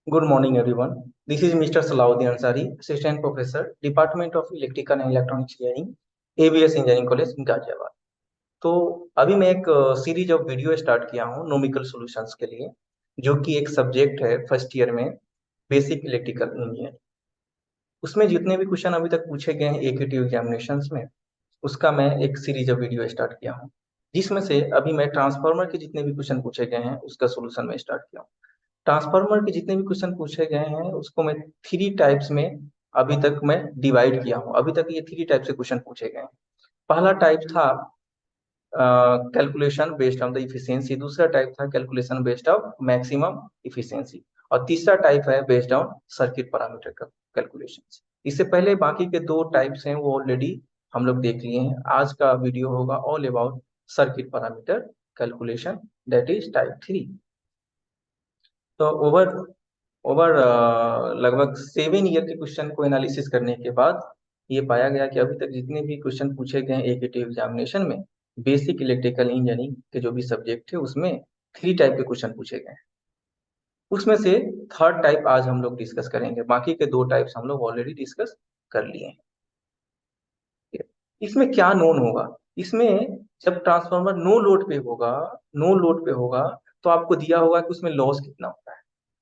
Good morning, everyone. This is Mr. Salahuddin Ansari, Assistant Professor, Department of Electrical and Electronics Engineering, ABS Engineering College, Ghaziabad. तो अभी मैं एक series of video start किया हूँ numerical solutions के लिए, जो कि एक सब्जेक्ट है फर्स्ट ईयर में, बेसिक इलेक्ट्रिकल इंजीनियर। उसमें जितने भी क्वेश्चन अभी तक पूछे गए हैं एकेटी एग्जामिनेशंस में, उसका मैं एक सीरीज ऑफ वीडियो स्टार्ट किया हूँ, जिसमें से अभी मैं ट्रांसफार्मर के जितने भी क्वेश्चन पूछे गए हैं उसका सोल्यूशन में स्टार्ट किया हूँ। ट्रांसफार्मर के जितने भी क्वेश्चन पूछे गए हैं उसको मैं थ्री टाइप्स में अभी तक मैं डिवाइड किया हूँ। अभी तक ये थ्री टाइप से क्वेश्चन पूछे गए हैं। पहला टाइप था calculation based on the efficiency, दूसरा टाइप था calculation based on maximum efficiency, और तीसरा टाइप है बेस्ड ऑन सर्किट पैरामीटर का कैलकुलेशन। इससे पहले बाकी के दो टाइप्स हैं वो ऑलरेडी हम लोग देख लिए हैं। आज का वीडियो होगा all about circuit parameter calculation, that is type 3। तो ओवर ओवर लगभग 7 ईयर के क्वेश्चन को एनालिसिस करने के बाद ये पाया गया कि अभी तक जितने भी क्वेश्चन पूछे गए हैं एकेटी एग्जामिनेशन में, बेसिक इलेक्ट्रिकल इंजीनियरिंग के जो भी सब्जेक्ट थे उसमें थ्री टाइप के क्वेश्चन पूछे गए हैं। उसमें से थर्ड टाइप आज हम लोग डिस्कस करेंगे, बाकी के दो टाइप्स हम लोग ऑलरेडी डिस्कस कर लिए हैं। इसमें क्या नोन होगा, इसमें जब ट्रांसफार्मर नो लोड पे होगा तो आपको दिया होगा कि उसमें लॉस कितना होता है।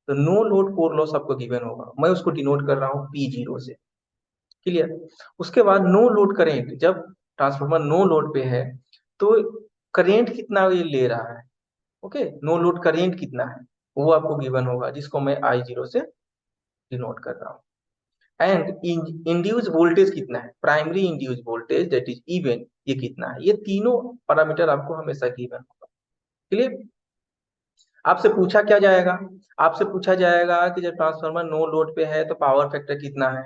तो नो लोड कोर लॉस आपको गिवन होगा, मैं उसको डिनोट कर रहा हूँ P0 से। क्लियर। उसके बाद नो लोड करेंट, जब ट्रांसफार्मर नो लोड पे है तो करेंट कितना ये ले रहा है। ओके, नो लोड करेंट कितना है वो आपको गिवन होगा, जिसको मैं I0 से डिनोट कर रहा हूँ। एंड इंड्यूस वोल्टेज कितना है, primary induce voltage that is even, ये कितना है। ये तीनों पैरामीटर आपको हमेशा गिवन होगा। क्लियर। आपसे पूछा क्या जाएगा, आपसे पूछा जाएगा कि जब ट्रांसफार्मर नो लोड पे है तो पावर फैक्टर कितना है,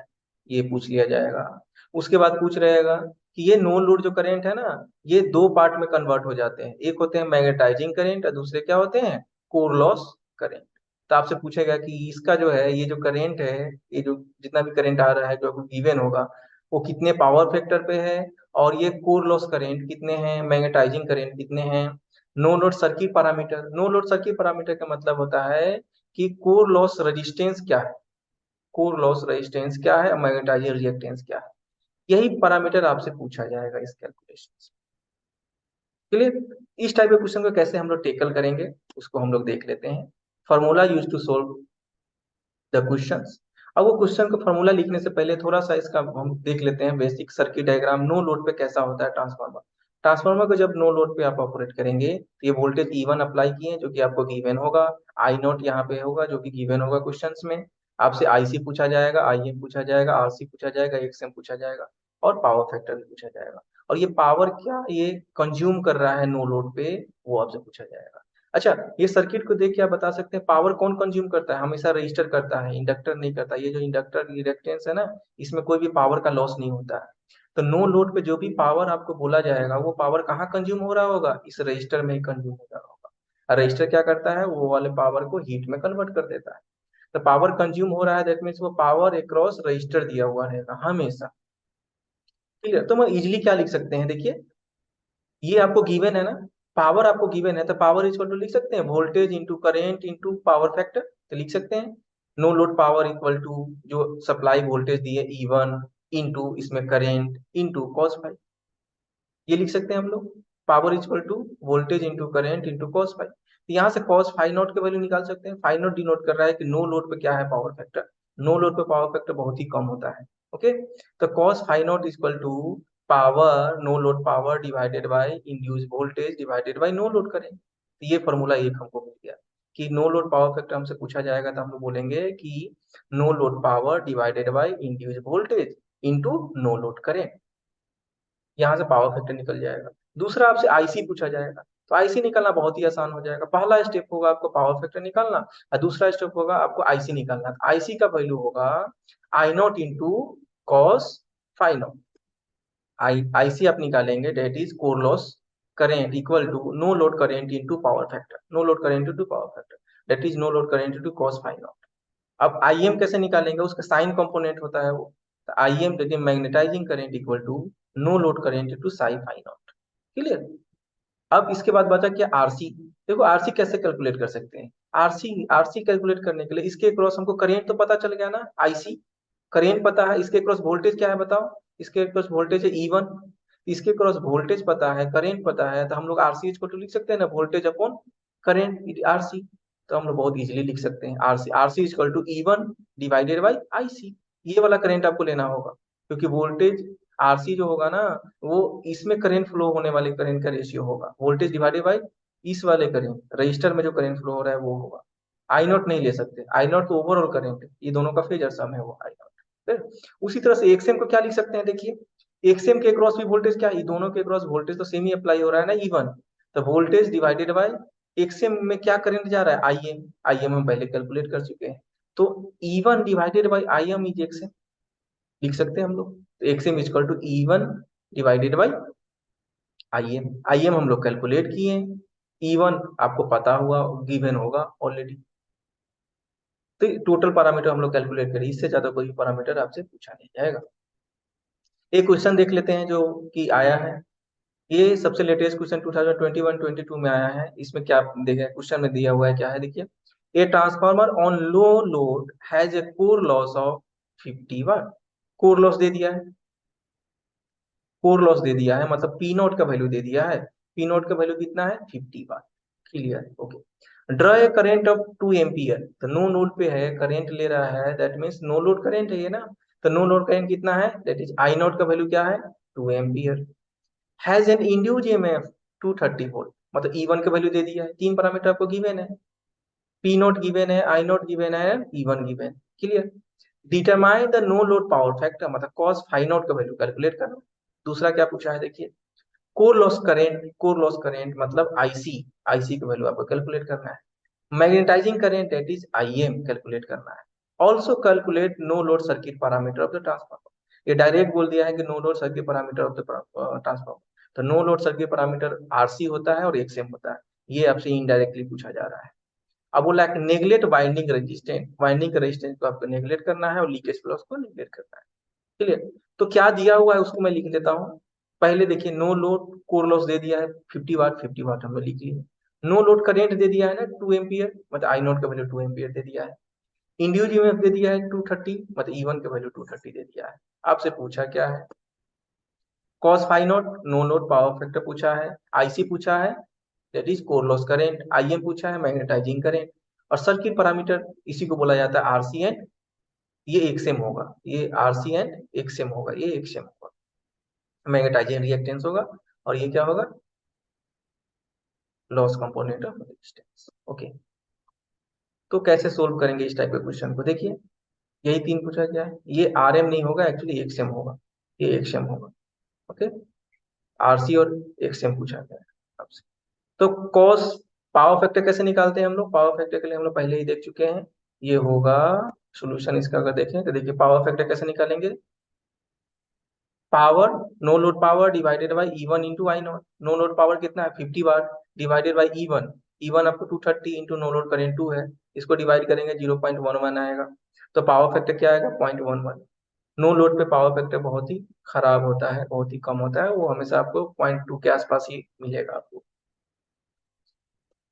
ये पूछ लिया जाएगा। उसके बाद पूछ रहेगा कि ये नो लोड जो करंट है ना, ये दो पार्ट में कन्वर्ट हो जाते हैं, एक होते हैं मैग्नेटाइजिंग करंट और दूसरे क्या होते हैं, कोर लॉस करंट। तो आपसे पूछेगा कि इसका जो है ये जो करंट है, ये जो जितना भी करंट आ रहा है जो आपको गिवन होगा, वो कितने पावर फैक्टर पे है, और ये कोर लॉस करंट कितने हैं, मैग्नेटाइजिंग करंट कितने हैं। No load circuit parameter, no load circuit parameter का मतलब होता है कि कोर लॉस रेजिस्टेंस क्या है, कोर लॉस रेजिस्टेंस क्या है, मैग्नेटाइजिंग रिएक्टेंस क्या है। यही पैरामीटर आपसे पूछा जाएगा इस कैलकुलेशन से। क्लियर। इस टाइप के क्वेश्चन को कैसे हम लोग टेकल करेंगे उसको हम लोग देख लेते हैं। Formula use to solve the questions. अब वो क्वेश्चन को फॉर्मूला लिखने से पहले थोड़ा सा इसका हम देख लेते हैं basic circuit diagram. No load पे कैसा होता है ट्रांसफार्मर। ट्रांसफार्मर को जब नो लोड पे आप ऑपरेट करेंगे तो ये वोल्टेज E1 अप्लाई किए जो कि आपको गिवन होगा, आई नॉट यहाँ पे होगा जो कि गिवन होगा क्वेश्चंस में। आपसे IC पूछा जाएगा, IM पूछा जाएगा, RC पूछा जाएगा, XM पूछा जाएगा, और पावर फैक्टर भी पूछा जाएगा। और ये पावर क्या ये कंज्यूम कर रहा है नो लोड पे, वो आपसे पूछा जाएगा। अच्छा, ये सर्किट को देख के आप बता सकते हैं पावर कौन कंज्यूम करता है। हमेशा रजिस्टर करता है, इंडक्टर नहीं करता। ये जो इंडक्टर रिएक्टेंस है ना, इसमें कोई भी पावर का लॉस नहीं होता है। तो नो लोड पे जो भी पावर आपको बोला जाएगा वो पावर कहाँ कंज्यूम हो रहा होगा, इस रजिस्टर में ही कंज्यूम हो रहा होगा। और रजिस्टर क्या करता है, वो वाले पावर को हीट में कन्वर्ट कर देता है। तो पावर कंज्यूम हो रहा है, दैट मीन्स वो पावर अक्रॉस रजिस्टर दिया हुआ रहेगा हमेशा। ठीक है, तो हम इजिली क्या लिख सकते हैं, देखिए ये आपको गिवन है ना, पावर आपको गिवन है, तो पावर इक्वल टू लिख सकते हैं voltage into current into power factor. तो लिख सकते हैं no load power equal to जो सप्लाई वोल्टेज दिए E1 इंटू इसमें करेंट इंटू कॉस फाई। ये लिख सकते हैं हम लोग, power equal to voltage into current into cos phi. तो यहाँ से कॉस फाई नॉट के वैल्यू निकाल सकते हैं। फाई नॉट डिनोट कर रहा है कि नो लोड पे क्या है पावर फैक्टर, नो लोड पे पावर फैक्टर बहुत ही कम होता है। ओके, तो cos phi naught equal to power no load power divided by induced voltage divided by no load current. तो ये फॉर्मूला एक हमको मिल गया कि नो लोड पावर फैक्टर हमसे पूछा जाएगा तो हम लोग बोलेंगे कि no load power divided by induced voltage into no load current. यहाँ से पावर फैक्टर निकल जाएगा। दूसरा आपसे आईसी पूछा जाएगा, तो आईसी निकालना बहुत ही आसान हो जाएगा। पहला स्टेप होगा आपको पावर फैक्टर निकालना, और दूसरा स्टेप होगा आपको आईसी निकालना। आईसी का वैल्यू होगा I naught into cos phi naught. IC आप निकालेंगे that is core loss current equal to no load current into power factor, no load current into power factor that is no load current into cos phi naught. अब IM कैसे निकालेंगे, उसका sign component होता है वो। I M देखिए magnetising current equal to no load current into sine phi naught. Clear. अब इसके बाद बचा क्या, आरसी। देखो आरसी कैसे कैलकुलेट कर सकते हैं। आरसी आरसी कैलकुलेट करने के लिए इसके क्रॉस हमको करेंट तो पता चल गया ना, आईसी। करेंट पता है, इसके क्रॉस वोल्टेज क्या है बताओ। इसके क्रॉस वोल्टेज है ई वन। इसके क्रॉस वोल्टेज पता है, करेंट पता है, तो हम लोग आरसी इक्वल टू लिख सकते हैं ना, वोल्टेज अपॉन करेंट, आरसी। तो हम लोग बहुत इजीली लिख सकते हैं, R C R C equal to E one divided by I C. ये वाला करंट आपको लेना होगा, क्योंकि वोल्टेज आरसी जो होगा ना, वो इसमें करंट फ्लो होने वाले करंट का रेशियो होगा, वोल्टेज डिवाइडेड बाई इस वाले करंट, रजिस्टर में जो करंट फ्लो हो रहा है वो होगा। आई नॉट नहीं ले सकते, आई नॉट तो ओवरऑल करंट है, ये दोनों का फेजर सम है वो आई नॉट। फिर उसी तरह से एक्सएम को क्या लिख सकते हैं, देखिए एक्सएम के क्रॉस भी वोल्टेज क्या है, ये दोनों के क्रॉस वोल्टेज तो सेम ही अप्लाई हो रहा है ना, इवन। तो वोल्टेज डिवाइडेड बाय एक्सएम में क्या करंट जा रहा है, आईएम। आईएम हम पहले कैलकुलेट कर चुके हैं। तो E one divided by I M is X M, लिख सकते हैं हम लोग। तो X M equal to E one divided by I M. I M हम लोग कैलकुलेट किए, ई वन आपको पता हुआ, गिवन होगा ऑलरेडी। तो टोटल पैरामीटर हम लोग कैलकुलेट करें, इससे ज्यादा कोई पैरामीटर आपसे पूछा नहीं जाएगा। एक क्वेश्चन देख लेते हैं जो कि आया है। ये सबसे लेटेस्ट क्वेश्चन 2021-22 में आया है। इसमें क्या देखें, क्वेश्चन में दिया हुआ है क्या है, देखिए। A transformer on low load has a core loss of 50 watt. Core loss दे दिया है, कोर लॉस दे दिया है, मतलब पी नोट का वैल्यू दे दिया है। पी नोट का वैल्यू कितना है, 50 watt. Clear, okay. Draw a current of 2 ampere. तो नो लोड पे है, करंट ले रहा है, that means no load current है ये ना। तो नो लोड करंट कितना है, दैट इज आई नोट का वैल्यू क्या है, 2 ampere. Has an induced EMF 230 volt, मतलब ई वन का वैल्यू दे दिया है, तीन पैरामीटर आपको गिवन है। पी नोट गिवन है, आई नोट गिवन है, E one given. Clear. Determine the no load power factor, मतलब कॉस फाई नोट का वैल्यू कैलकुलेट करना। दूसरा क्या पूछा है, देखिए। Core loss current, core loss current मतलब आईसी, आईसी का वैल्यू आपको कैलकुलेट करना है। Magnetising current that is I M calculate करना है। Also calculate no load circuit parameter of the transformer. ये डायरेक्ट बोल दिया है कि no load circuit parameter of the transformer. तो no load circuit parameter RC होता है और एक्सएम होता है। ये आपसे इनडायरेक्टली पूछा जा रहा है। अब बोला है neglect winding resistance, winding resistance को आपको नेगलेक्ट करना है और लीकेज फ्लक्स को नेगलेक्ट करना है। क्लियर। तो क्या दिया हुआ है उसको मैं लिख लेता हूँ। पहले देखिए, नो लोड कोर लॉस दे दिया है 50 वाट, 50 वाट हम लोग लिख लिए। नो लोड करेंट दे दिया है ना 2 एम्पियर, मतलब आई नोट का वैल्यू 2 एम्पियर दे दिया है। इंड्यूज ईएमएफ दे दिया है 230, मतलब ई वन का वैल्यू 230 दे दिया है। आपसे पूछा क्या है, cos phi naught, no load power factor पूछा है, आईसी पूछा है, that is core loss current, I M पूछा है, मैग्नेटाइजिंग करेंट, और सर्किट पैरामीटर इसी को बोला जाता है आरसी एंड, ये एक्सएम होगा, ये आरसी एंड एक्सएम होगा, ये एक्सएम होगा। मैग्नेटाइजिंग रिएक्टेंस होगा, और ये क्या होगा, loss component of resistance. Okay. तो कैसे सोल्व करेंगे इस टाइप के क्वेश्चन को, देखिए। यही तीन पूछा गया है, ये आर एम नहीं होगा, एक्चुअली एक्सएम होगा, ये एक्सएम होगा। ओके। आरसी और एक्सएम पूछा गया है आपसे। तो कॉस, पावर फैक्टर कैसे निकालते हैं हम लोग, पावर फैक्टर के लिए हम लोग पहले ही देख चुके हैं। ये होगा सोल्यूशन इसका, अगर देखें तो देखिए पावर फैक्टर कैसे निकालेंगे। Power, no load power divided by E one into I naught. No load power कितना है, 50 watt, divided by E one. E one आपको 230 इंटू नो लोड करेंट 2 है, इसको डिवाइड करेंगे 0.11 आएगा। तो पावर फैक्टर क्या आएगा, 0.11। नो लोड पे पावर फैक्टर बहुत ही खराब होता है, बहुत ही कम होता है, वो हमेशा आपको 0.2 के आसपास ही मिलेगा आपको।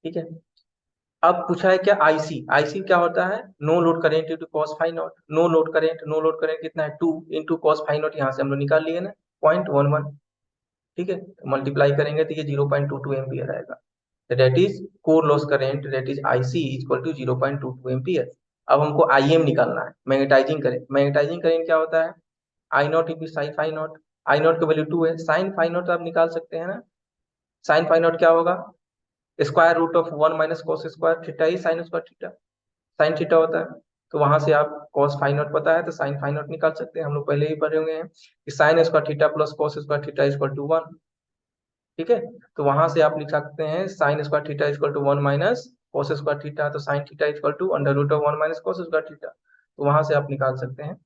ठीक है। अब पूछा है क्या, आईसी। आईसी क्या होता है, no load current into cos phi naught. No load current, no load current कितना है, 2 इंटू कॉस फाई नॉट, यहाँ से हम लोग निकाल लिए ना, 0.11। ठीक है, मल्टीप्लाई करेंगे तो ये 0.22 एम्पियर आएगा। That is core loss current, that is I C equal to 0.22 ampere. अब हमको आईएम निकालना है, मैग्नेटाइजिंग करेंट। मैग्नेटाइजिंग करेंट क्या होता है, I naught into sine phi naught. I naught का वैल्यू 2 है, साइन फाई नॉट आप निकाल सकते हैं ना। साइन फाई नॉट क्या होगा, square root of 1 - cos square theta ही sine square theta, sine theta होता है। तो वहां से आप कॉस फाई नॉट पता है तो साइन फाई नॉट निकाल सकते हैं, हम लोग पहले ही पढ़े हुए हैं कि sine square theta plus cos square theta equal to 1। ठीक है। तो वहां से आप लिख सकते हैं sine square theta equal to 1 - cos square theta, तो sine theta equal to under root of 1 - cos square theta. तो वहां से आप निकाल सकते हैं।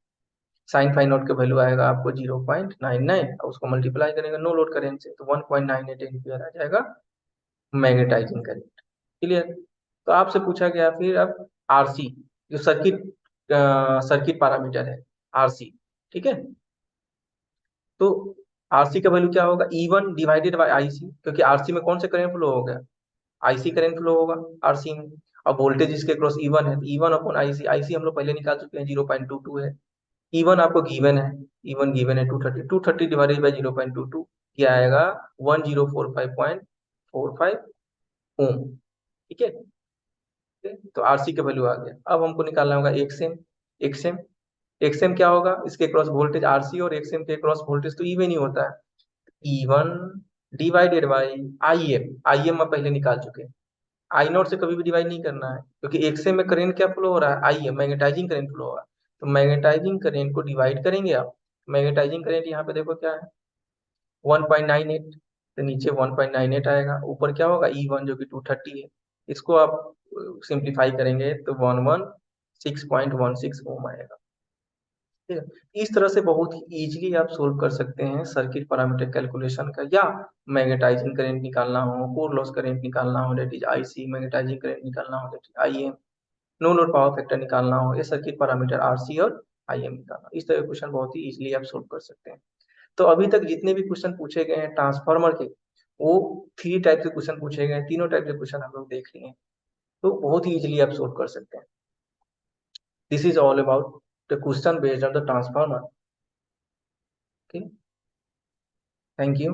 साइन फाई नॉट का वैल्यू आएगा आपको 0.99, और उसको मल्टीप्लाई करेंगे नो लोड करेंट से, तो 1.98 एम्पियर आ जाएगा मैग्नेटाइजिंग करंट। क्लियर। तो आपसे पूछा गया फिर अब आरसी, जो सर्किट सर्किट पैरामीटर है, आरसी। ठीक है। तो आरसी का वैल्यू क्या होगा, E1 डिवाइडेड बाई आईसी, क्योंकि आरसी में कौन से करंट फ्लो हो गया, आईसी करंट फ्लो होगा आरसी में। अब वोल्टेज इसके क्रॉस E1 है, तो E1 अपॉन आईसी, आईसी हम लोग पहले निकाल चुके हैं 0.22 है। E1 आपको गिवन है, E1 गिवन है 230, 230 डिवाइडेड बाई 0.22 क्या आएगा, 1045.45 ओम। ठीक है। तो आरसी का वैल्यू आ गया। अब हमको निकालना होगा एक्सएम। एक्सएम, एक्सएम क्या होगा, इसके क्रॉस वोल्टेज आरसी और एक्सएम के क्रॉस वोल्टेज तो इवन ही होता है। E1 divided by I M, I M हम पहले निकाल चुके हैं। आई नॉट से कभी भी डिवाइड नहीं करना है, क्योंकि एक्सएम में करंट क्या फ्लो हो रहा है, आईएम मैग्नेटाइजिंग करंट फ्लो हो रहा है। तो मैग्नेटाइजिंग करंट को डिवाइड करेंगे आप, मैग्नेटाइजिंग करंट यहाँ पे देखो क्या है, 1.98, तो नीचे 1.98 आएगा, ऊपर क्या होगा E1 जो कि 230 है। इसको आप सिंप्लीफाई करेंगे तो 116.16 ओम आएगा। ठीक है। इस तरह से बहुत ही इजीली आप सोल्व कर सकते हैं सर्किट पैरामीटर कैलकुलेशन का, या मैग्नेटाइजिंग करंट निकालना हो, कोर लॉस करंट निकालना हो that is I C, magnetising current निकालना हो that is I M, no load power factor निकालना हो, ये सर्किट पैरामीटर आरसी और आईएम निकालना, इस तरह के क्वेश्चन बहुत ही इजीली आप सोल्व कर सकते हैं। तो अभी तक जितने भी क्वेश्चन पूछे गए हैं ट्रांसफार्मर के, वो 3 टाइप के क्वेश्चन पूछे गए हैं, तीनों टाइप के क्वेश्चन हम लोग देख लिए हैं, तो बहुत ही इजीली आप सोल्व कर सकते हैं। This is all about the question based on the transformer. Okay, thank you.